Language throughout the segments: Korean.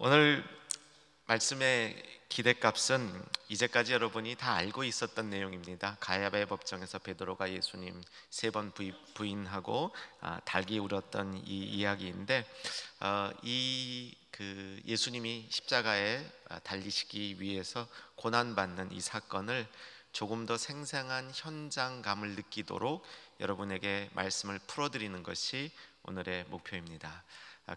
오늘 말씀의 기대값은 이제까지 여러분이 다 알고 있었던 내용입니다. 가야바의 법정에서 베드로가 예수님 세 번 부인하고 달기 울었던 이 이야기인데, 예수님이 십자가에 달리시기 위해서 고난받는 이 사건을 조금 더 생생한 현장감을 느끼도록 여러분에게 말씀을 풀어드리는 것이 오늘의 목표입니다.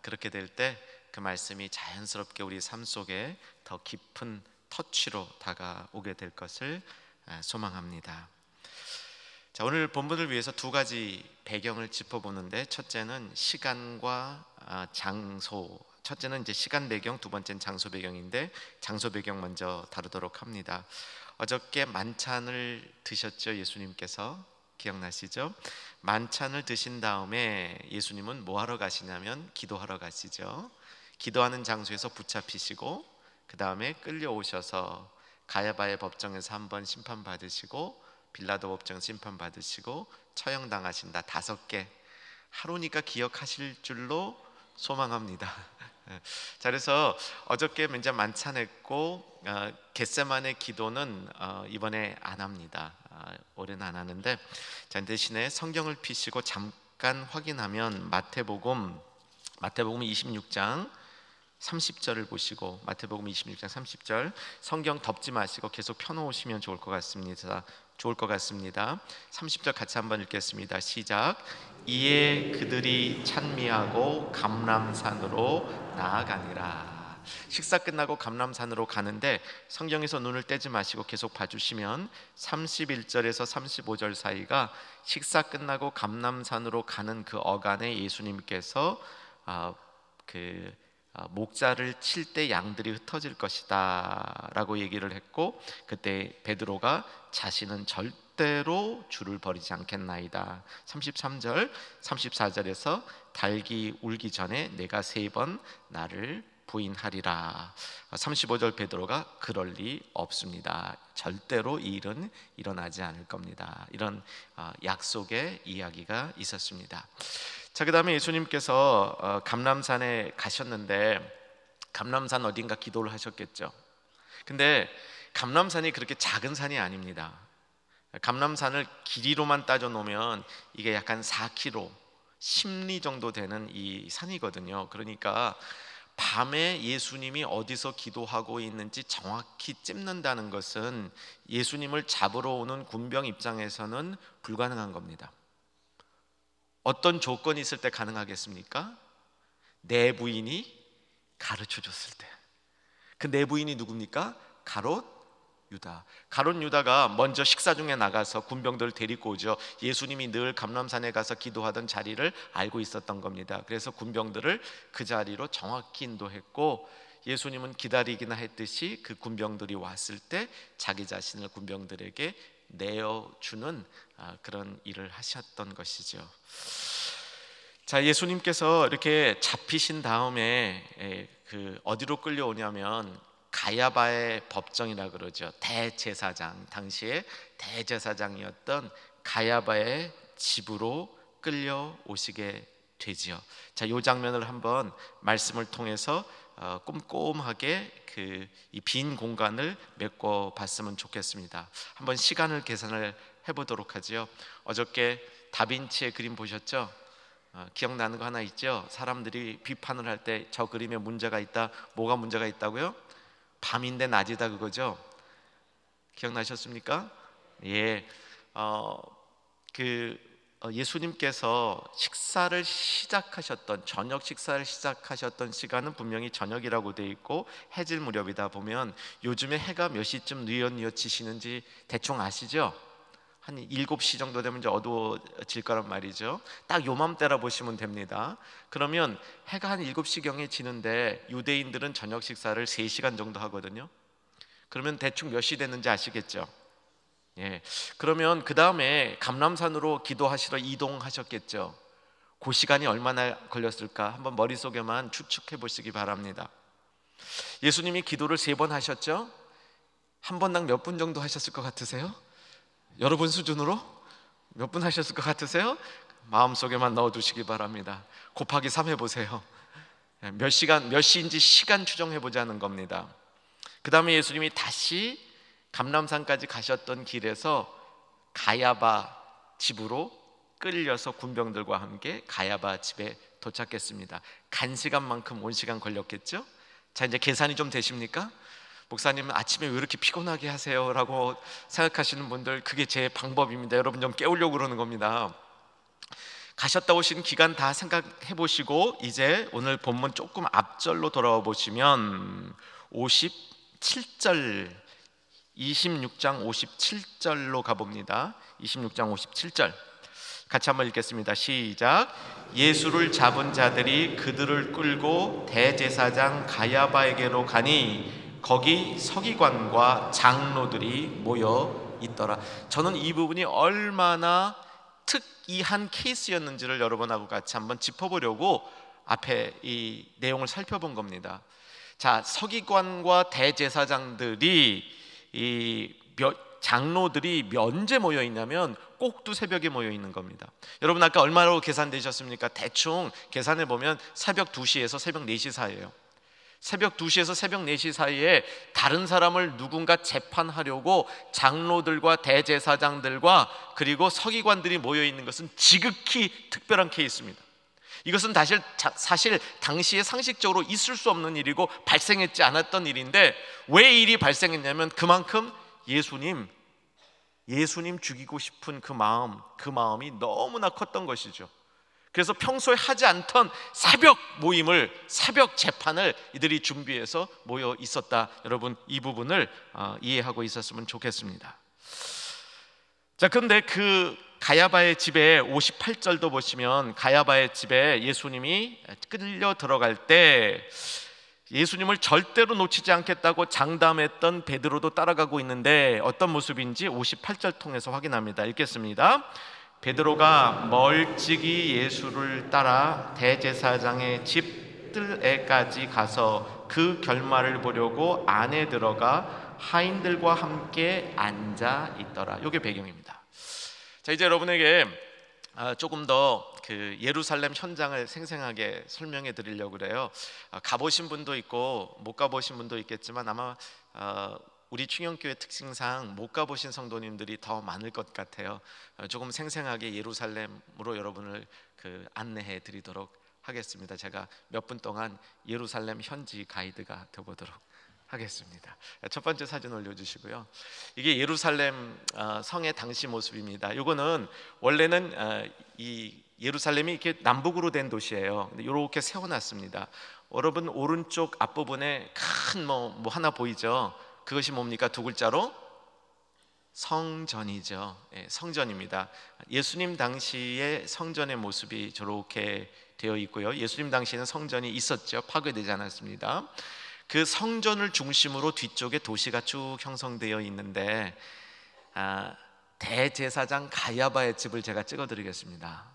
그렇게 될 때 그 말씀이 자연스럽게 우리 삶 속에 더 깊은 터치로 다가오게 될 것을 소망합니다. 자, 오늘 본문을 위해서 두 가지 배경을 짚어보는데, 첫째는 시간과 장소. 첫째는 이제 시간 배경, 두 번째는 장소 배경인데, 장소 배경 먼저 다루도록 합니다. 어저께 만찬을 드셨죠? 예수님께서 기억나시죠? 만찬을 드신 다음에 예수님은 뭐 하러 가시냐면 기도하러 가시죠. 기도하는 장소에서 붙잡히시고, 그 다음에 끌려오셔서 가야바의 법정에서 한번 심판받으시고, 빌라도 법정에서 심판받으시고, 처형당하신다. 5개. 하루니까 기억하실 줄로 소망합니다. 자, 그래서 어저께 먼저 만찬했고, 겟세마네 기도는 이번에 안 합니다. 올해는 안 하는데, 자, 대신에 성경을 펴시고 잠깐 확인하면 마태복음 26장 30절을 보시고, 마태복음 26장 30절, 성경 덮지 마시고 계속 펴놓으시면 좋을 것 같습니다. 30절 같이 한번 읽겠습니다. 시작. 이에 그들이 찬미하고 감람산으로 나아가니라. 식사 끝나고 감람산으로 가는데, 성경에서 눈을 떼지 마시고 계속 봐주시면 31절에서 35절 사이가 식사 끝나고 감람산으로 가는 그 어간에 예수님께서 목자를 칠 때 양들이 흩어질 것이다 라고 얘기를 했고, 그때 베드로가 자신은 절대로 주를 버리지 않겠나이다. 33절 34절에서 달기 울기 전에 내가 3번 나를 부인하리라. 35절 베드로가 그럴 리 없습니다. 절대로 이 일은 일어나지 않을 겁니다. 이런 약속의 이야기가 있었습니다. 자, 그 다음에 예수님께서 감람산에 가셨는데, 감람산 어딘가 기도를 하셨겠죠. 근데 감람산이 그렇게 작은 산이 아닙니다. 감람산을 길이로만 따져 놓으면 이게 약간 4km, 10리 정도 되는 이 산이거든요. 그러니까 밤에 예수님이 어디서 기도하고 있는지 정확히 찝는다는 것은 예수님을 잡으러 오는 군병 입장에서는 불가능한 겁니다. 어떤 조건이 있을 때 가능하겠습니까? 내 부인이 가르쳐 줬을 때. 그 내 부인이 누굽니까? 가롯 유다. 가롯 유다가 먼저 식사 중에 나가서 군병들을 데리고 오죠. 예수님이 늘 감람산에 가서 기도하던 자리를 알고 있었던 겁니다. 그래서 군병들을 그 자리로 정확히 인도했고, 예수님은 기다리기나 했듯이 그 군병들이 왔을 때 자기 자신을 군병들에게 내어주는 그런 일을 하셨던 것이죠. 자, 예수님께서 이렇게 잡히신 다음에 어디로 끌려오냐면 가야바의 법정이라 그러죠. 대제사장, 당시에 대제사장이었던 가야바의 집으로 끌려오시게 되지요. 자, 이 장면을 한번 말씀을 통해서 꼼꼼하게 이 빈 공간을 메꿔봤으면 좋겠습니다. 한번 시간을 계산을 해보도록 하죠. 어저께 다빈치의 그림 보셨죠? 기억나는 거 하나 있죠? 사람들이 비판을 할 때 저 그림에 문제가 있다. 뭐가 문제가 있다고요? 밤인데 낮이다, 그거죠? 기억나셨습니까? 예. 예수님께서 저녁 식사를 시작하셨던 시간은 분명히 저녁이라고 되어 있고, 해질 무렵이다. 보면 요즘에 해가 몇 시쯤 뉘엿뉘엿 지시는지 대충 아시죠? 한 7시 정도 되면 이제 어두워질 거란 말이죠. 딱 요맘때라 보시면 됩니다. 그러면 해가 한 7시경에 지는데 유대인들은 저녁 식사를 3시간 정도 하거든요. 그러면 대충 몇 시 됐는지 아시겠죠? 예. 그러면 그 다음에 감람산으로 기도하시러 이동하셨겠죠. 그 시간이 얼마나 걸렸을까 한번 머릿속에만 추측해 보시기 바랍니다. 예수님이 기도를 3번 하셨죠? 한 번당 몇 분 정도 하셨을 것 같으세요? 여러분 수준으로 몇 분 하셨을 것 같으세요? 마음속에만 넣어두시기 바랍니다. 곱하기 3 해보세요. 몇 시인지 시간 추정해 보자는 겁니다. 그 다음에 예수님이 다시 감람산까지 가셨던 길에서 가야바 집으로 끌려서 군병들과 함께 가야바 집에 도착했습니다. 간 시간만큼 온 시간 걸렸겠죠? 자, 이제 계산이 좀 되십니까? 목사님은 아침에 왜 이렇게 피곤하게 하세요? 라고 생각하시는 분들, 그게 제 방법입니다. 여러분 좀 깨우려고 그러는 겁니다. 가셨다 오신 기간 다 생각해 보시고 이제 오늘 본문 조금 앞절로 돌아와 보시면 57절, 26장 57절로 가봅니다. 26장 57절 같이 한번 읽겠습니다. 시작. 예수를 잡은 자들이 그들을 끌고 대제사장 가야바에게로 가니 거기 서기관과 장로들이 모여 있더라. 저는 이 부분이 얼마나 특이한 케이스였는지를 여러분하고 같이 한번 짚어보려고 앞에 이 내용을 살펴본 겁니다. 자, 서기관과 대제사장들이 장로들이 언제 모여 있냐면 꼭두 새벽에 모여 있는 겁니다. 여러분 아까 얼마로 계산되셨습니까? 대충 계산해 보면 새벽 2시에서 새벽 4시 사이예요. 새벽 2시에서 새벽 4시 사이에 다른 사람을 누군가 재판하려고 장로들과 대제사장들과 그리고 서기관들이 모여 있는 것은 지극히 특별한 케이스입니다. 이것은 사실 당시에 상식적으로 있을 수 없는 일이고 발생했지 않았던 일인데, 왜 일이 발생했냐면 그만큼 예수님 죽이고 싶은 그 마음이 너무나 컸던 것이죠. 그래서 평소에 하지 않던 새벽 모임을, 새벽 재판을 이들이 준비해서 모여 있었다. 여러분 이 부분을 이해하고 있었으면 좋겠습니다. 자, 그런데 그 가야바의 집에 58절도 보시면 가야바의 집에 예수님이 끌려 들어갈 때 예수님을 절대로 놓치지 않겠다고 장담했던 베드로도 따라가고 있는데 어떤 모습인지 58절 통해서 확인합니다. 읽겠습니다. 베드로가 멀찍이 예수를 따라 대제사장의 집 뜰에까지 가서 그 결말을 보려고 안에 들어가 하인들과 함께 앉아 있더라. 이게 배경입니다. 자, 이제 여러분에게 조금 더 그 예루살렘 현장을 생생하게 설명해 드리려고 그래요. 가보신 분도 있고 못 가보신 분도 있겠지만 아마 우리 충영교회 특징상 못 가보신 성도님들이 더 많을 것 같아요. 조금 생생하게 예루살렘으로 여러분을 안내해 드리도록 하겠습니다. 제가 몇 분 동안 예루살렘 현지 가이드가 되어보도록 하겠습니다. 첫 번째 사진 올려주시고요. 이게 예루살렘 성의 당시 모습입니다. 이거는 원래는 이 예루살렘이 이렇게 남북으로 된 도시예요. 근데 이렇게 세워놨습니다. 여러분 오른쪽 앞부분에 큰 뭐 하나 보이죠? 그것이 뭡니까? 두 글자로 성전이죠. 성전입니다. 예수님 당시의 성전의 모습이 저렇게 되어 있고요. 예수님 당시에는 성전이 있었죠. 파괴되지 않았습니다. 그 성전을 중심으로 뒤쪽에 도시가 쭉 형성되어 있는데 대제사장 가야바의 집을 제가 찍어드리겠습니다.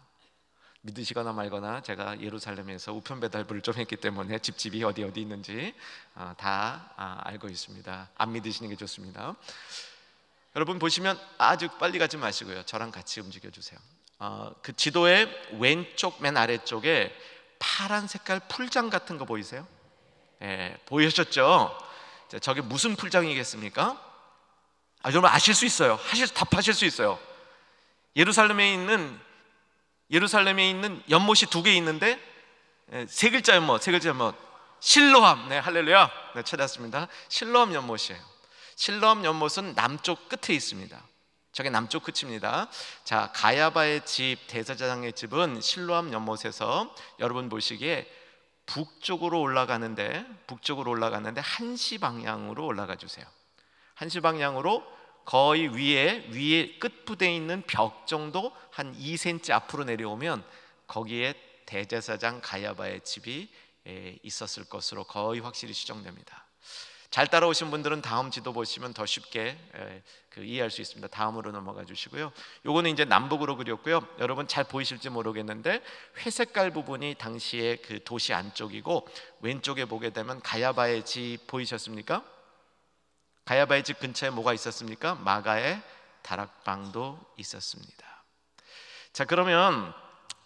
믿으시거나 말거나 제가 예루살렘에서 우편 배달부를 좀 했기 때문에 집집이 어디 있는지 다 알고 있습니다. 안 믿으시는 게 좋습니다. 여러분 보시면 아주 빨리 가지 마시고요. 저랑 같이 움직여주세요. 그 지도의 왼쪽 맨 아래쪽에 파란 색깔 풀장 같은 거 보이세요? 보이셨죠? 저게 무슨 풀장이겠습니까? 여러분 아실 수 있어요. 답하실 수 있어요. 예루살렘에 있는 연못이 두 개 있는데 세 글자 연못. 실로암. 할렐루야. 찾았습니다. 실로암 연못이에요. 실로암 연못은 남쪽 끝에 있습니다. 저게 남쪽 끝입니다. 자, 가야바의 집, 대제사장의 집은 실로암 연못에서 여러분 보시기에 북쪽으로 올라가는데 한시 방향으로 올라가 주세요. 한시 방향으로 거의 위에 끝부대에 있는 벽 정도 한 2cm 앞으로 내려오면 거기에 대제사장 가야바의 집이 있었을 것으로 거의 확실히 추정됩니다. 잘 따라오신 분들은 다음 지도 보시면 더 쉽게 이해할 수 있습니다. 다음으로 넘어가 주시고요. 요거는 이제 남북으로 그렸고요. 여러분 잘 보이실지 모르겠는데 회색깔 부분이 당시의 그 도시 안쪽이고, 왼쪽에 보게 되면 가야바의 집 보이셨습니까? 가야바의 집 근처에 뭐가 있었습니까? 마가의 다락방도 있었습니다. 자, 그러면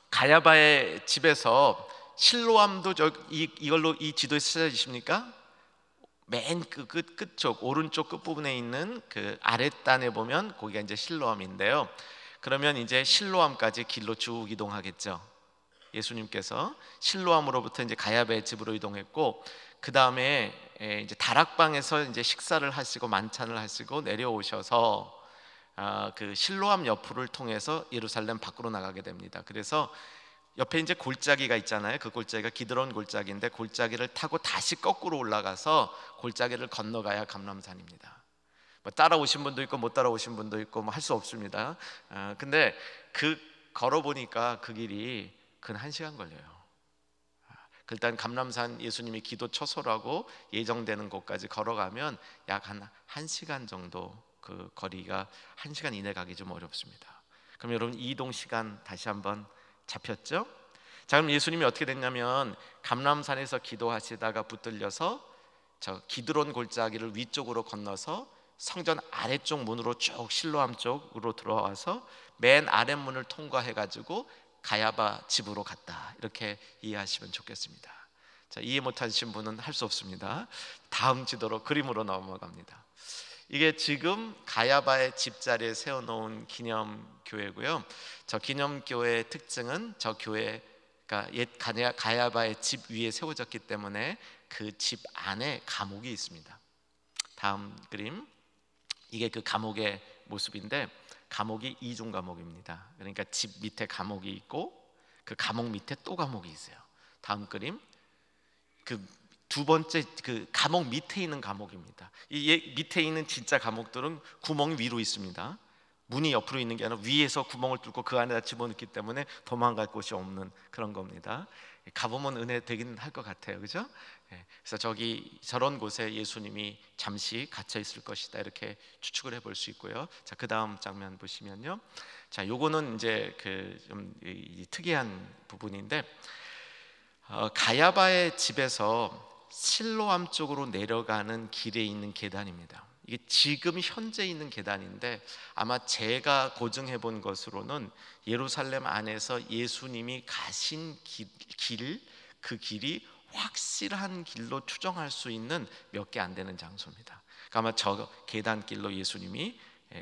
가야바의 집에서 실로암도 이걸로 이 지도에 찾아지십니까? 맨 끝쪽 오른쪽 끝부분에 있는 그 아랫단에 보면 거기가 이제 실로암인데요. 그러면 이제 실로암까지 길로 쭉 이동하겠죠. 예수님께서 실로암으로부터 이제 가야바의 집으로 이동했고, 그 다음에 이제 다락방에서 이제 식사를 하시고 만찬을 하시고 내려오셔서 그 실로암 옆을 통해서 예루살렘 밖으로 나가게 됩니다. 그래서 옆에 이제 골짜기가 있잖아요. 그 골짜기가 기드론 골짜기인데 골짜기를 타고 다시 거꾸로 올라가서 골짜기를 건너가야 감람산입니다. 뭐 따라오신 분도 있고 못 따라오신 분도 있고 뭐 할 수 없습니다. 근데 그 걸어보니까 그 길이 근 1시간 걸려요. 일단 감람산 예수님이 기도 처소라고 예정되는 곳까지 걸어가면 약 한 1시간 정도, 그 거리가 1시간 이내 가기 좀 어렵습니다. 그럼 여러분 이동 시간 다시 한번 잡혔죠? 자, 그럼 예수님이 어떻게 됐냐면 감람산에서 기도하시다가 붙들려서 저 기드론 골짜기를 위쪽으로 건너서 성전 아래쪽 문으로 쭉 실로암 쪽으로 들어와서 맨 아랫문을 통과해가지고 가야바 집으로 갔다, 이렇게 이해하시면 좋겠습니다. 자, 이해 못하신 분은 할 수 없습니다. 다음 지도로 그림으로 넘어갑니다. 이게 지금 가야바의 집자리에 세워놓은 기념교회고요. 저 기념교회의 특징은 저 교회가 옛 가야바의 집 위에 세워졌기 때문에 그 집 안에 감옥이 있습니다. 다음 그림, 이게 그 감옥의 모습인데 감옥이 이중 감옥입니다. 그러니까 집 밑에 감옥이 있고 그 감옥 밑에 또 감옥이 있어요. 다음 그림, 그 두 번째 그 감옥 밑에 있는 감옥입니다. 이 밑에 있는 진짜 감옥들은 구멍이 위로 있습니다. 문이 옆으로 있는 게 아니라 위에서 구멍을 뚫고 그 안에다 집어넣기 때문에 도망갈 곳이 없는 그런 겁니다. 가보면 은혜 되긴 할 것 같아요, 그죠? 그래서 저런 곳에 예수님이 잠시 갇혀 있을 것이다, 이렇게 추측을 해볼 수 있고요. 자, 그 다음 장면 보시면요. 자, 요거는 이제 그 좀 특이한 부분인데 가야바의 집에서 실로암 쪽으로 내려가는 길에 있는 계단입니다. 이게 지금 현재 있는 계단인데 아마 제가 고증해 본 것으로는 예루살렘 안에서 예수님이 가신 그 길이 확실한 길로 추정할 수 있는 몇 개 안 되는 장소입니다. 그러니까 아마 저 계단길로 예수님이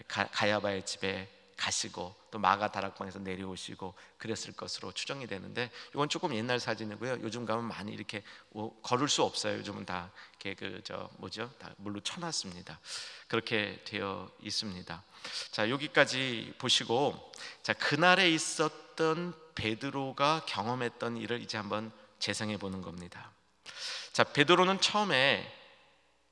가야바의 집에 가시고 또 마가 다락방에서 내려오시고 그랬을 것으로 추정이 되는데, 이건 조금 옛날 사진이고요. 요즘 가면 많이 이렇게 걸을 수 없어요. 요즘은 다 이렇게 다 물로 쳐놨습니다. 그렇게 되어 있습니다. 자, 여기까지 보시고, 자, 그날에 있었던 베드로가 경험했던 일을 이제 한번 재생해 보는 겁니다. 자, 베드로는 처음에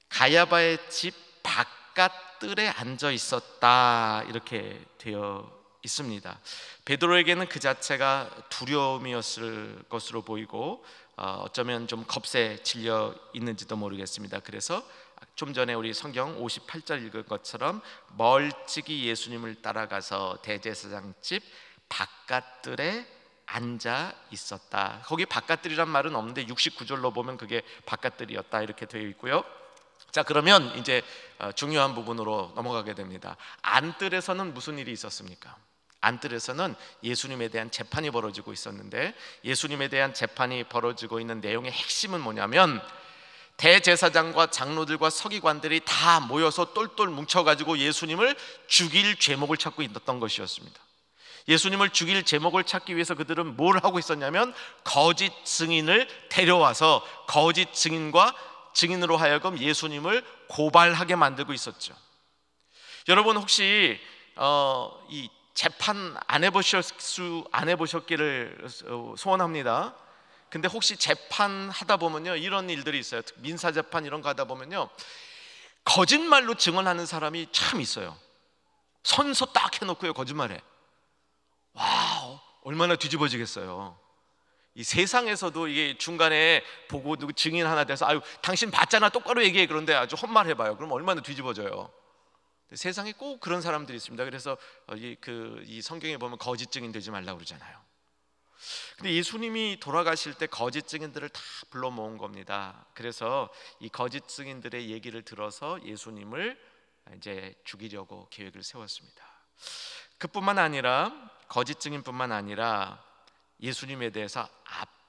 가야바의 집 바깥뜰에 앉아 있었다, 이렇게 되어 있습니다. 베드로에게는 그 자체가 두려움이었을 것으로 보이고 어쩌면 좀 겁에 질려 있는지도 모르겠습니다. 그래서 좀 전에 우리 성경 58절 읽은 것처럼 멀찍이 예수님을 따라가서 대제사장 집 바깥뜰에 앉아 있었다. 거기 바깥뜰이란 말은 없는데 69절로 보면 그게 바깥뜰이었다, 이렇게 되어 있고요. 자, 그러면 이제 중요한 부분으로 넘어가게 됩니다. 안뜰에서는 무슨 일이 있었습니까? 안뜰에서는 예수님에 대한 재판이 벌어지고 있었는데, 예수님에 대한 재판이 벌어지고 있는 내용의 핵심은 뭐냐면 대제사장과 장로들과 서기관들이 다 모여서 똘똘 뭉쳐가지고 예수님을 죽일 죄목을 찾고 있었던 것이었습니다. 예수님을 죽일 제목을 찾기 위해서 그들은 뭘 하고 있었냐면 거짓 증인을 데려와서 거짓 증인으로 하여금 예수님을 고발하게 만들고 있었죠. 여러분 혹시 이 재판 안 해보셨기를 소원합니다. 근데 혹시 재판하다 보면요, 이런 일들이 있어요. 민사재판 이런 거 하다 보면요, 거짓말로 증언하는 사람이 참 있어요. 선서 딱 해놓고요, 거짓말해. 와, 얼마나 뒤집어지겠어요. 이 세상에서도 이게 중간에 보고 누구 증인 하나 돼서 아유 당신 봤잖아, 똑바로 얘기해, 그런데 아주 헛말해봐요. 그럼 얼마나 뒤집어져요. 세상에 꼭 그런 사람들이 있습니다. 그래서 이 성경에 보면 거짓 증인 되지 말라고 그러잖아요. 근데 예수님이 돌아가실 때 거짓 증인들을 다 불러 모은 겁니다. 그래서 이 거짓 증인들의 얘기를 들어서 예수님을 이제 죽이려고 계획을 세웠습니다. 그뿐만 아니라 거짓 증인뿐만 아니라 예수님에 대해서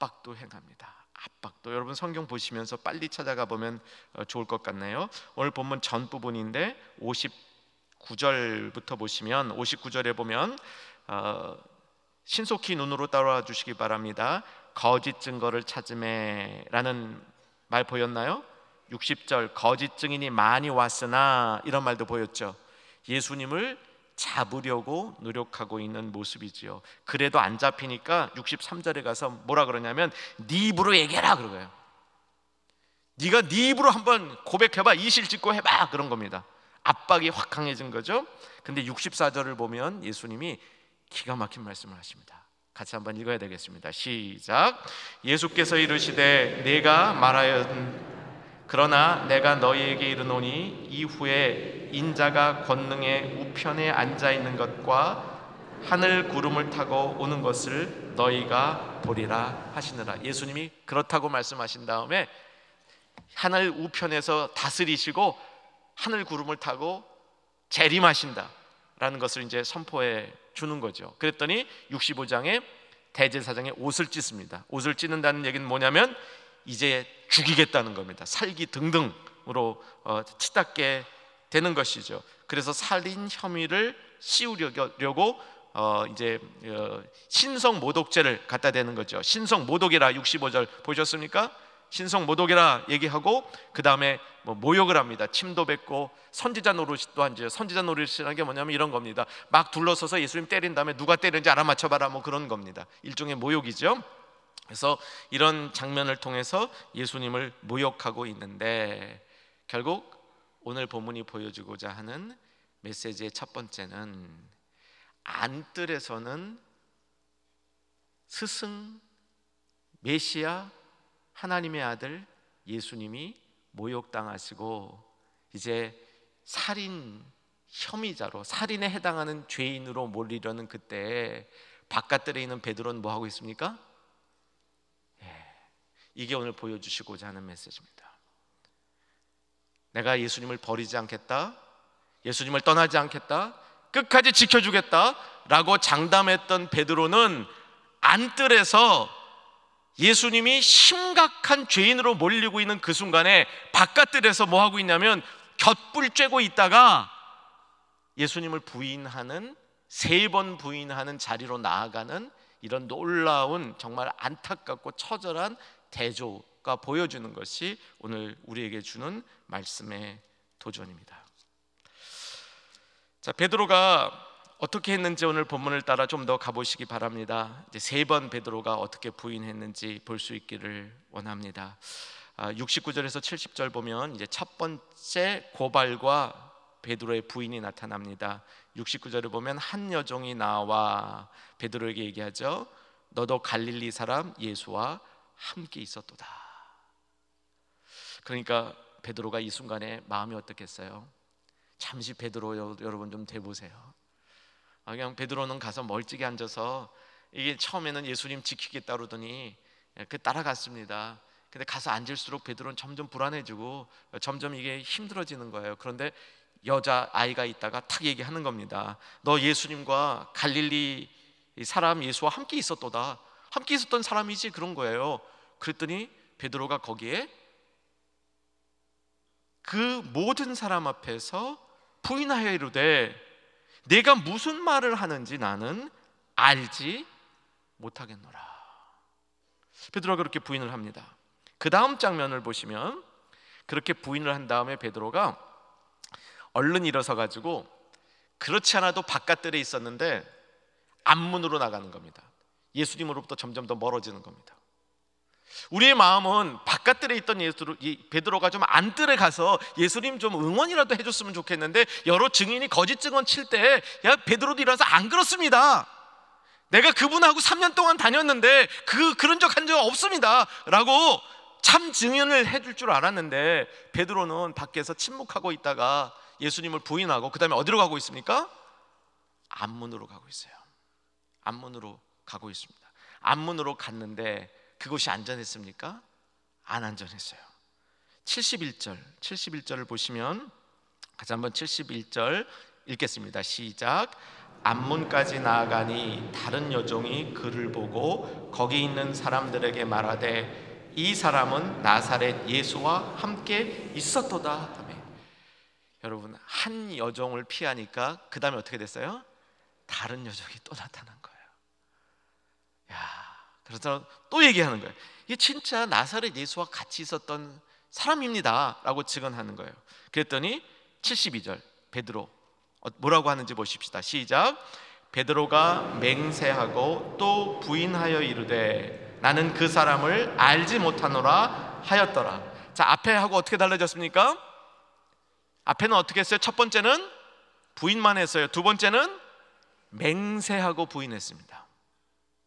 압박도 행합니다. 압박도. 여러분 성경 보시면서 빨리 찾아가 보면 좋을 것 같네요. 오늘 본문 전 부분인데 59절부터 보시면 59절에 보면 신속히 눈으로 따라와 주시기 바랍니다. 거짓 증거를 찾음에 라는 말 보였나요? 60절 거짓 증인이 많이 왔으나 이런 말도 보였죠. 예수님을 잡으려고 노력하고 있는 모습이지요. 그래도 안 잡히니까 63절에 가서 뭐라 그러냐면 네 입으로 얘기해라 그러고요. 네가 네 입으로 한번 고백해봐, 이실 짓고 해봐, 그런 겁니다. 압박이 확 강해진 거죠. 근데 64절을 보면 예수님이 기가 막힌 말씀을 하십니다. 같이 한번 읽어야 되겠습니다. 시작. 예수께서 이르시되 내가 말하였 그러나 내가 너희에게 이르노니 이후에 인자가 권능의 우편에 앉아 있는 것과 하늘 구름을 타고 오는 것을 너희가 보리라 하시느라. 예수님이 그렇다고 말씀하신 다음에 하늘 우편에서 다스리시고 하늘 구름을 타고 재림하신다라는 것을 이제 선포해 주는 거죠. 그랬더니 65장에 대제사장의 옷을 찢습니다. 옷을 찢는다는 얘기는 뭐냐면 이제 죽이겠다는 겁니다. 살기 등등으로 치닫게 되는 것이죠. 그래서 살인 혐의를 씌우려고 이제 신성 모독죄를 갖다 대는 거죠. 신성 모독이라 65절 보셨습니까? 신성 모독이라 얘기하고 그 다음에 모욕을 합니다. 침도 뱉고 선지자 노릇도 하죠. 선지자 노릇이라는 게 뭐냐면 이런 겁니다. 막 둘러서서 예수님 때린 다음에 누가 때렸는지 알아맞혀봐라, 뭐 그런 겁니다. 일종의 모욕이죠. 그래서 이런 장면을 통해서 예수님을 모욕하고 있는데, 결국 오늘 본문이 보여주고자 하는 메시지의 첫 번째는 안뜰에서는 스승 메시아 하나님의 아들 예수님이 모욕당하시고 이제 살인 혐의자로, 살인에 해당하는 죄인으로 몰리려는 그때 바깥들에 있는 베드로는 뭐 하고 있습니까? 이게 오늘 보여주시고자 하는 메시지입니다. 내가 예수님을 버리지 않겠다, 예수님을 떠나지 않겠다, 끝까지 지켜주겠다 라고 장담했던 베드로는 안뜰에서 예수님이 심각한 죄인으로 몰리고 있는 그 순간에 바깥들에서 뭐 하고 있냐면 곁불 쬐고 있다가 예수님을 부인하는, 3번 부인하는 자리로 나아가는 이런 놀라운, 정말 안타깝고 처절한 대조가 보여주는 것이 오늘 우리에게 주는 말씀의 도전입니다. 자, 베드로가 어떻게 했는지 오늘 본문을 따라 좀 더 가보시기 바랍니다. 이제 3번 베드로가 어떻게 부인했는지 볼 수 있기를 원합니다. 69절에서 70절 보면 이제 첫 번째 고발과 베드로의 부인이 나타납니다. 69절을 보면 한 여종이 나와 베드로에게 얘기하죠. 너도 갈릴리 사람 예수와 함께 있었도다. 그러니까 베드로가 이 순간에 마음이 어떻겠어요? 잠시 베드로 여러분 좀 대보세요. 그냥 베드로는 가서 멀찍이 앉아서, 이게 처음에는 예수님 지키겠다 그러더니 따라갔습니다. 근데 가서 앉을수록 베드로는 점점 불안해지고 점점 이게 힘들어지는 거예요. 그런데 여자 아이가 있다가 탁 얘기하는 겁니다. 너 예수님과 갈릴리 사람 예수와 함께 있었도다. 함께 있었던 사람이지, 그런 거예요. 그랬더니 베드로가 거기에 그 모든 사람 앞에서 부인하여 이르되 내가 무슨 말을 하는지 나는 알지 못하겠노라. 베드로가 그렇게 부인을 합니다. 그 다음 장면을 보시면 그렇게 부인을 한 다음에 베드로가 얼른 일어서 가지고, 그렇지 않아도 바깥들에 있었는데 앞문으로 나가는 겁니다. 예수님으로부터 점점 더 멀어지는 겁니다. 우리의 마음은 바깥들에 있던 베드로가 좀 안뜰에 가서 예수님 좀 응원이라도 해줬으면 좋겠는데, 여러 증인이 거짓 증언 칠 때 야 베드로도 일어나서 안 그렇습니다, 내가 그분하고 3년 동안 다녔는데 그런 적 한 적 없습니다 라고 참 증언을 해줄 줄 알았는데, 베드로는 밖에서 침묵하고 있다가 예수님을 부인하고 그 다음에 어디로 가고 있습니까? 앞문으로 가고 있어요. 앞문으로 가고 있습니다. 앞문으로 갔는데 그곳이 안전했습니까? 안 안전했어요. 71절을 보시면 같이 한번 71절 읽겠습니다. 시작. 앞문까지 나아가니 다른 여종이 그를 보고 거기 있는 사람들에게 말하되 이 사람은 나사렛 예수와 함께 있었도다 하며. 여러분, 한 여종을 피하니까 그 다음에 어떻게 됐어요? 다른 여종이 또 나타난 거예요. 그래서 또 얘기하는 거예요. 이게 진짜 나사렛 예수와 같이 있었던 사람입니다 라고 증언하는 거예요. 그랬더니 72절 베드로 뭐라고 하는지 보십시다. 시작. 베드로가 맹세하고 또 부인하여 이르되 나는 그 사람을 알지 못하노라 하였더라. 자, 앞에 하고 어떻게 달라졌습니까? 앞에는 어떻게 했어요? 첫 번째는 부인만 했어요. 두 번째는 맹세하고 부인했습니다.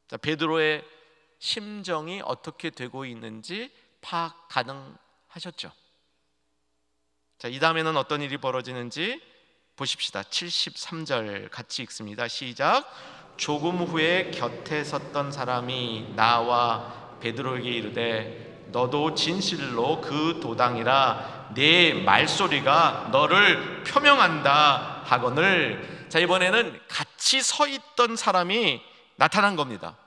자, 베드로의 심정이 어떻게 되고 있는지 파악 가능하셨죠? 자, 이 다음에는 어떤 일이 벌어지는지 보십시다. 73절 같이 읽습니다. 시작. 조금 후에 곁에 섰던 사람이 나와 베드로에게 이르되 너도 진실로 그 도당이라 내 말소리가 너를 표명한다 하거늘. 자, 이번에는 같이 서 있던 사람이 나타난 겁니다.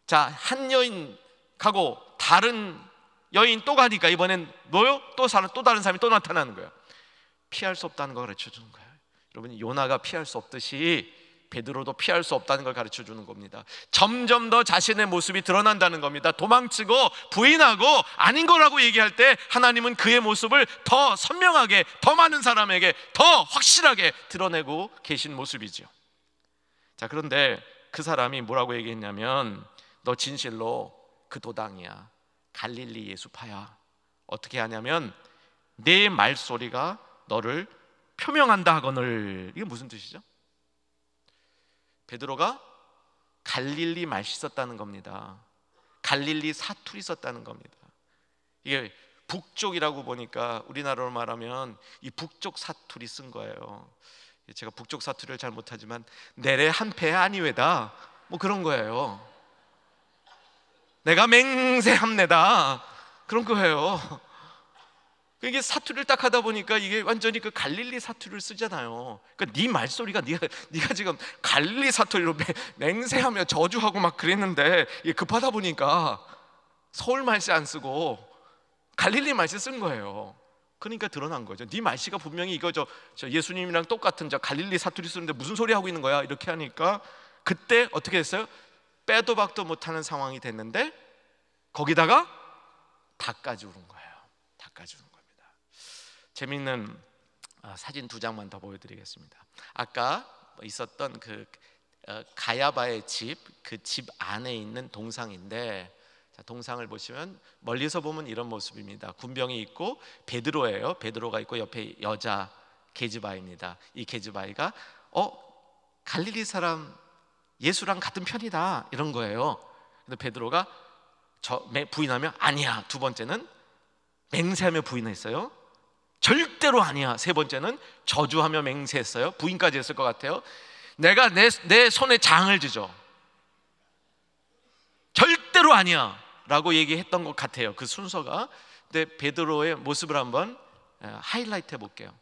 자, 한 여인 가고 다른 여인 또 가니까 이번엔 뭐요? 또 다른 사람이 또 나타나는 거예요. 피할 수 없다는 걸 가르쳐 주는 거예요. 여러분, 요나가 피할 수 없듯이 베드로도 피할 수 없다는 걸 가르쳐 주는 겁니다. 점점 더 자신의 모습이 드러난다는 겁니다. 도망치고 부인하고 아닌 거라고 얘기할 때 하나님은 그의 모습을 더 선명하게, 더 많은 사람에게 더 확실하게 드러내고 계신 모습이죠. 자, 그런데 그 사람이 뭐라고 얘기했냐면 너 진실로 그 도당이야, 갈릴리 예수파야. 어떻게 하냐면 내 말소리가 너를 표명한다 하거늘. 이게 무슨 뜻이죠? 베드로가 갈릴리 말씨 썼다는 겁니다. 갈릴리 사투리 썼다는 겁니다. 이게 북쪽이라고 보니까 우리나라로 말하면 이 북쪽 사투리 쓴 거예요. 제가 북쪽 사투리를 잘 못하지만 내래 한패 아니외다 뭐 그런 거예요. 내가 맹세합니다 그런 거예요. 이게 사투리를 딱 하다 보니까 이게 완전히 그 갈릴리 사투리를 쓰잖아요. 그러니까 네 말소리가 네가 지금 갈릴리 사투리로 맹세하며 저주하고 막 그랬는데 이게 급하다 보니까 서울 말씨 안 쓰고 갈릴리 말씨 쓴 거예요. 그러니까 드러난 거죠. 네 말씨가 분명히 이거 저 예수님이랑 똑같은 저 갈릴리 사투리 쓰는데 무슨 소리 하고 있는 거야? 이렇게 하니까 그때 어떻게 했어요? 빼도 박도 못하는 상황이 됐는데 거기다가 닭까지 우는 거예요. 닭까지 우는 겁니다. 재미있는 사진 두 장만 더 보여드리겠습니다. 아까 있었던 그 가야바의 집, 그 집 안에 있는 동상인데, 자, 동상을 보시면 멀리서 보면 이런 모습입니다. 군병이 있고 베드로예요. 베드로가 있고 옆에 여자 게즈바입니다. 이 게즈바이가 갈릴리 사람 예수랑 같은 편이다 이런 거예요. 근데 베드로가 부인하며 아니야. 두 번째는 맹세하며 부인했어요. 절대로 아니야. 세 번째는 저주하며 맹세했어요. 부인까지 했을 것 같아요. 내가 내 손에 장을 지죠. 절대로 아니야 라고 얘기했던 것 같아요. 그 순서가. 근데 베드로의 모습을 한번 하이라이트 해볼게요.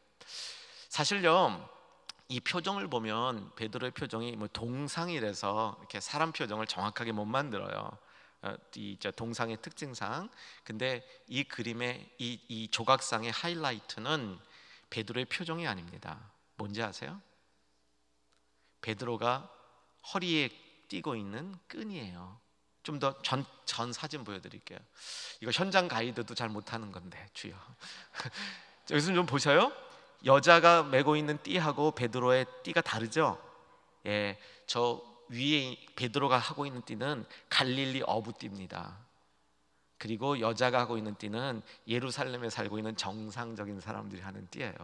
사실요, 이 표정을 보면 베드로의 표정이 뭐 동상이라서 이렇게 사람 표정을 정확하게 못 만들어요. 이 동상의 특징상. 근데 이 그림의 이 조각상의 하이라이트는 베드로의 표정이 아닙니다. 뭔지 아세요? 베드로가 허리에 띠고 있는 끈이에요. 좀 더 전 사진 보여드릴게요. 이거 현장 가이드도 잘 못하는 건데 주여. 여기서 좀 보셔요. 여자가 메고 있는 띠하고 베드로의 띠가 다르죠? 예, 저 위에 베드로가 하고 있는 띠는 갈릴리 어부띠입니다. 그리고 여자가 하고 있는 띠는 예루살렘에 살고 있는 정상적인 사람들이 하는 띠예요.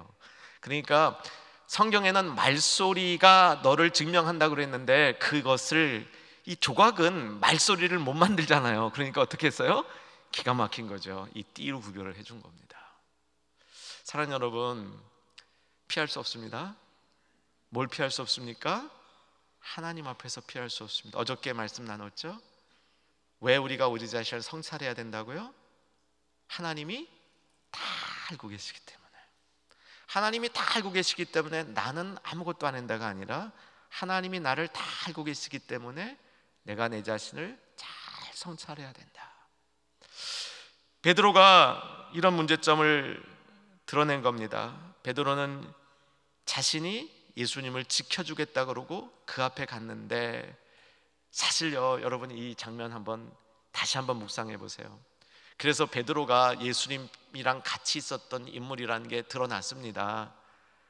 그러니까 성경에는 말소리가 너를 증명한다고 그랬는데 그것을 이 조각은 말소리를 못 만들잖아요. 그러니까 어떻게 했어요? 기가 막힌 거죠. 이 띠로 구별을 해준 겁니다. 사랑하는 여러분, 피할 수 없습니다. 뭘 피할 수 없습니까? 하나님 앞에서 피할 수 없습니다. 어저께 말씀 나눴죠? 왜 우리가 우리 자신을 성찰해야 된다고요? 하나님이 다 알고 계시기 때문에. 하나님이 다 알고 계시기 때문에 나는 아무것도 안 한다가 아니라 하나님이 나를 다 알고 계시기 때문에 내가 내 자신을 잘 성찰해야 된다. 베드로가 이런 문제점을 드러낸 겁니다. 베드로는 자신이 예수님을 지켜주겠다 그러고 그 앞에 갔는데, 사실요, 여러분 이 장면 다시 한번 묵상해 보세요. 그래서 베드로가 예수님이랑 같이 있었던 인물이라는 게 드러났습니다.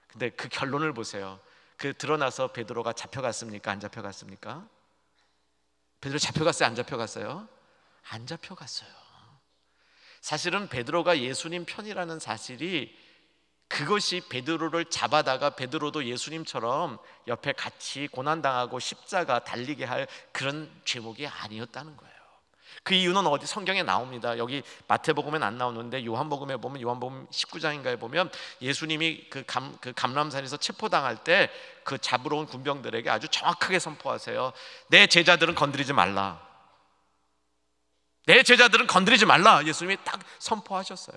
근데 그 결론을 보세요. 그 드러나서 베드로가 잡혀갔습니까? 안 잡혀갔습니까? 베드로 잡혀갔어요? 안 잡혀갔어요? 안 잡혀갔어요. 사실은 베드로가 예수님 편이라는 사실이, 그것이 베드로를 잡아다가 베드로도 예수님처럼 옆에 같이 고난당하고 십자가 달리게 할 그런 제목이 아니었다는 거예요. 그 이유는 어디 성경에 나옵니다. 여기 마태복음엔 안 나오는데 요한복음에 보면, 요한복음 19장인가에 보면 예수님이 그 감람산에서 체포당할 때 그 잡으러 온 군병들에게 아주 정확하게 선포하세요. 내 제자들은 건드리지 말라. 내 제자들은 건드리지 말라. 예수님이 딱 선포하셨어요.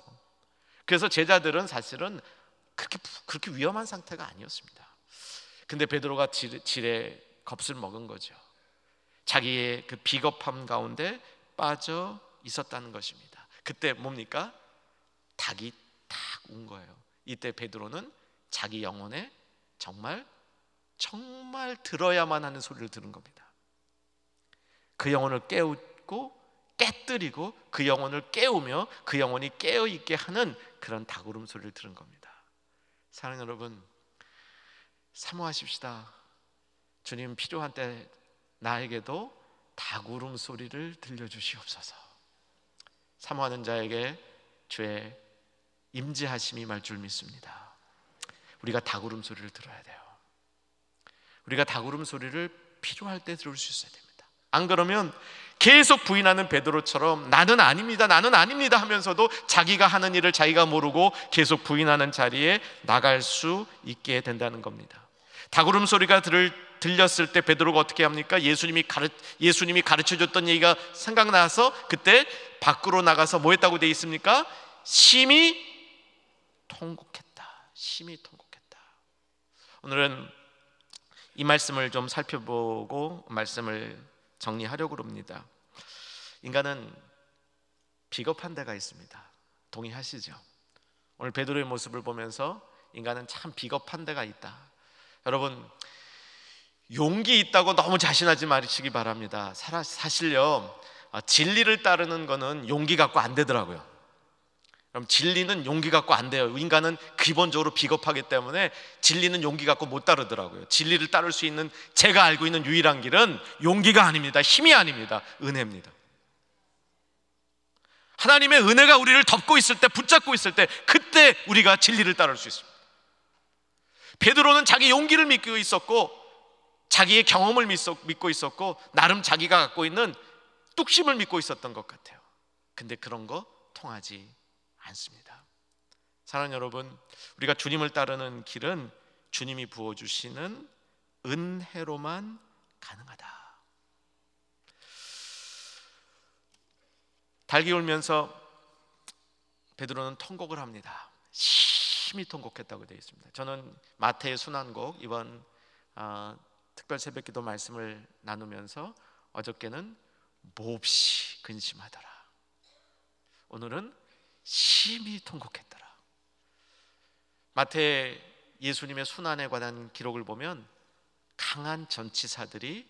그래서 제자들은 사실은 그렇게 위험한 상태가 아니었습니다. 근데 베드로가 지레 겁을 먹은 거죠. 자기의 그 비겁함 가운데 빠져 있었다는 것입니다. 그때 뭡니까? 닭이 탁 운 거예요. 이때 베드로는 자기 영혼에 정말 들어야만 하는 소리를 들은 겁니다. 그 영혼을 깨우고 깨뜨리고 그 영혼을 깨우며 그 영혼이 깨어있게 하는 그런 닭울음 소리를 들은 겁니다. 사랑하는 여러분, 사모하십시다. 주님 필요한 때 나에게도 닭울음 소리를 들려주시옵소서. 사모하는 자에게 주의 임재하심이 말 줄 믿습니다. 우리가 닭울음 소리를 들어야 돼요. 우리가 닭울음 소리를 필요할 때 들을 수 있어야 됩니다. 안 그러면 계속 부인하는 베드로처럼 나는 아닙니다, 나는 아닙니다 하면서도 자기가 하는 일을 자기가 모르고 계속 부인하는 자리에 나갈 수 있게 된다는 겁니다. 닭울음 소리가 들렸을 때 베드로가 어떻게 합니까? 예수님이 가르쳐줬던 얘기가 생각나서 그때 밖으로 나가서 뭐 했다고 되어 있습니까? 심히 통곡했다. 심히 통곡했다. 오늘은 이 말씀을 좀 살펴보고 말씀을 정리하려고 합니다. 인간은 비겁한 데가 있습니다. 동의하시죠? 오늘 베드로의 모습을 보면서 인간은 참 비겁한 데가 있다. 여러분, 용기 있다고 너무 자신하지 마시기 바랍니다. 사실요, 진리를 따르는 거는 용기 갖고 안 되더라고요. 그럼 진리는 용기 갖고 안 돼요. 인간은 기본적으로 비겁하기 때문에 진리는 용기 갖고 못 따르더라고요. 진리를 따를 수 있는 제가 알고 있는 유일한 길은 용기가 아닙니다. 힘이 아닙니다. 은혜입니다. 하나님의 은혜가 우리를 덮고 있을 때, 붙잡고 있을 때, 그때 우리가 진리를 따를 수 있습니다. 베드로는 자기 용기를 믿고 있었고 자기의 경험을 믿고 있었고 나름 자기가 갖고 있는 뚝심을 믿고 있었던 것 같아요. 근데 그런 거 통하지 않습니다. 사랑하는 여러분, 우리가 주님을 따르는 길은 주님이 부어주시는 은혜로만 가능하다. 닭이 울면서 베드로는 통곡을 합니다. 심히 통곡했다고 되어 있습니다. 저는 마태의 순환곡 이번 특별 새벽기도 말씀을 나누면서 어저께는 몹시 근심하더라, 오늘은 심히 통곡했더라. 마태 예수님의 순환에 관한 기록을 보면 강한 전치사들이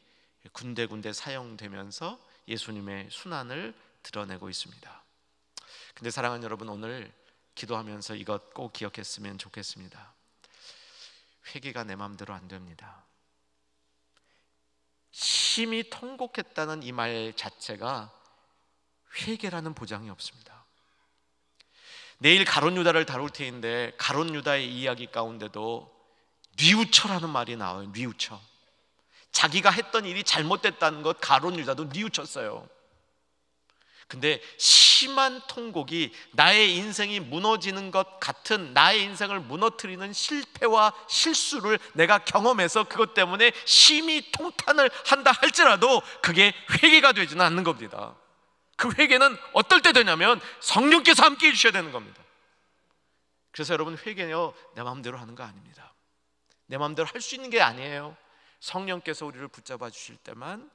군데군데 사용되면서 예수님의 순환을 드러내고 있습니다. 근데 사랑하는 여러분, 오늘 기도하면서 이것 꼭 기억했으면 좋겠습니다. 회개가 내 마음대로 안 됩니다. 심히 통곡했다는 이 말 자체가 회개라는 보장이 없습니다. 내일 가룟 유다를 다룰 테인데 가룟 유다의 이야기 가운데도 뉘우쳐라는 말이 나와요. 뉘우쳐. 자기가 했던 일이 잘못됐다는 것 가룟 유다도 뉘우쳤어요. 근데 심한 통곡이 나의 인생이 무너지는 것 같은, 나의 인생을 무너뜨리는 실패와 실수를 내가 경험해서 그것 때문에 심히 통탄을 한다 할지라도 그게 회개가 되지는 않는 겁니다. 그 회개는 어떨 때 되냐면 성령께서 함께 해주셔야 되는 겁니다. 그래서 여러분, 회개요 내 마음대로 하는 거 아닙니다. 내 마음대로 할 수 있는 게 아니에요. 성령께서 우리를 붙잡아 주실 때만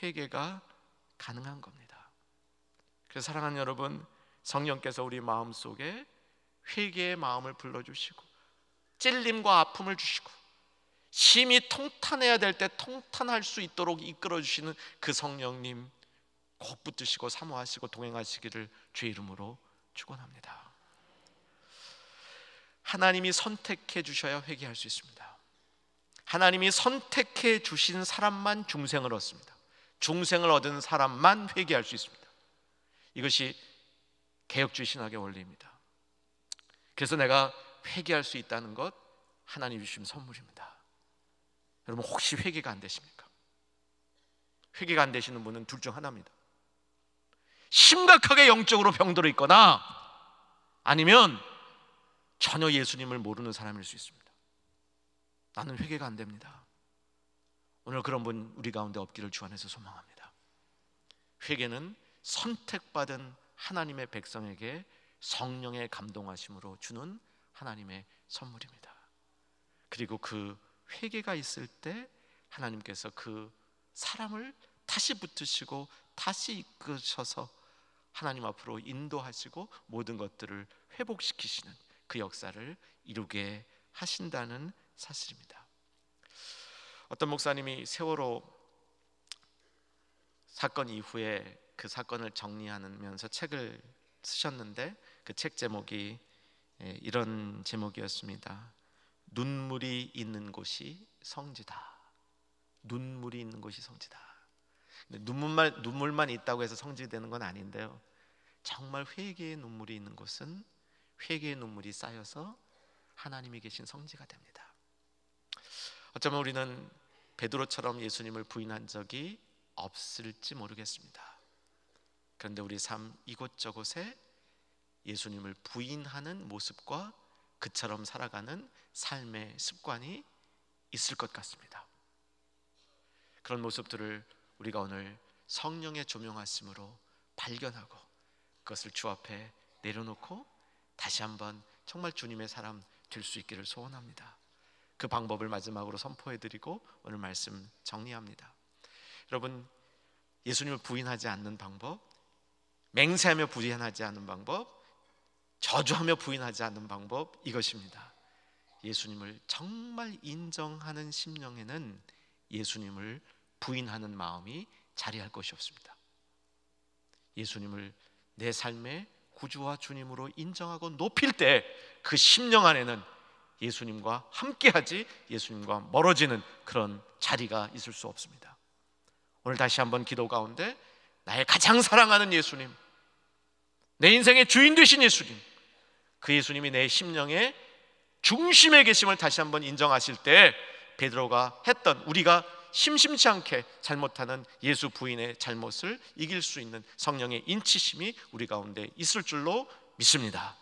회개가 가능한 겁니다. 그래서 사랑하는 여러분, 성령께서 우리 마음속에 회개의 마음을 불러주시고 찔림과 아픔을 주시고 심히 통탄해야 될 때 통탄할 수 있도록 이끌어주시는 그 성령님 꼭 붙드시고 사모하시고 동행하시기를 주의 이름으로 축원합니다. 하나님이 선택해 주셔야 회개할 수 있습니다. 하나님이 선택해 주신 사람만 중생을 얻습니다. 중생을 얻은 사람만 회개할 수 있습니다. 이것이 개혁주의 신학의 원리입니다. 그래서 내가 회개할 수 있다는 것 하나님이 주신 선물입니다. 여러분, 혹시 회개가 안 되십니까? 회개가 안 되시는 분은 둘 중 하나입니다. 심각하게 영적으로 병들어 있거나 아니면 전혀 예수님을 모르는 사람일 수 있습니다. 나는 회개가 안 됩니다. 오늘 그런 분 우리 가운데 없기를 주 안에서 소망합니다. 회개는 선택받은 하나님의 백성에게 성령의 감동하심으로 주는 하나님의 선물입니다. 그리고 그 회개가 있을 때 하나님께서 그 사람을 다시 붙으시고 다시 이끄셔서 하나님 앞으로 인도하시고 모든 것들을 회복시키시는 그 역사를 이루게 하신다는 사실입니다. 어떤 목사님이 세월호 사건 이후에 그 사건을 정리하면서 책을 쓰셨는데 그 책 제목이 이런 제목이었습니다. 눈물이 있는 곳이 성지다. 눈물이 있는 곳이 성지다. 눈물만 있다고 해서 성지되는 건 아닌데요, 정말 회개의 눈물이 있는 곳은 회개의 눈물이 쌓여서 하나님이 계신 성지가 됩니다. 어쩌면 우리는 베드로처럼 예수님을 부인한 적이 없을지 모르겠습니다. 그런데 우리 삶 이곳저곳에 예수님을 부인하는 모습과 그처럼 살아가는 삶의 습관이 있을 것 같습니다. 그런 모습들을 우리가 오늘 성령의 조명하심으로 발견하고 그것을 주 앞에 내려놓고 다시 한번 정말 주님의 사람 될 수 있기를 소원합니다. 그 방법을 마지막으로 선포해드리고 오늘 말씀 정리합니다. 여러분, 예수님을 부인하지 않는 방법, 맹세하며 부인하지 않는 방법, 저주하며 부인하지 않는 방법, 이것입니다. 예수님을 정말 인정하는 심령에는 예수님을 부인하는 마음이 자리할 것이 없습니다. 예수님을 내 삶의 구주와 주님으로 인정하고 높일 때 그 심령 안에는 예수님과 함께하지 예수님과 멀어지는 그런 자리가 있을 수 없습니다. 오늘 다시 한번 기도 가운데 나의 가장 사랑하는 예수님, 내 인생의 주인 되신 예수님, 그 예수님이 내 심령의 중심에 계심을 다시 한번 인정하실 때 베드로가 했던, 우리가 심심치 않게 잘못하는 예수 부인의 잘못을 이길 수 있는 성령의 인치심이 우리 가운데 있을 줄로 믿습니다.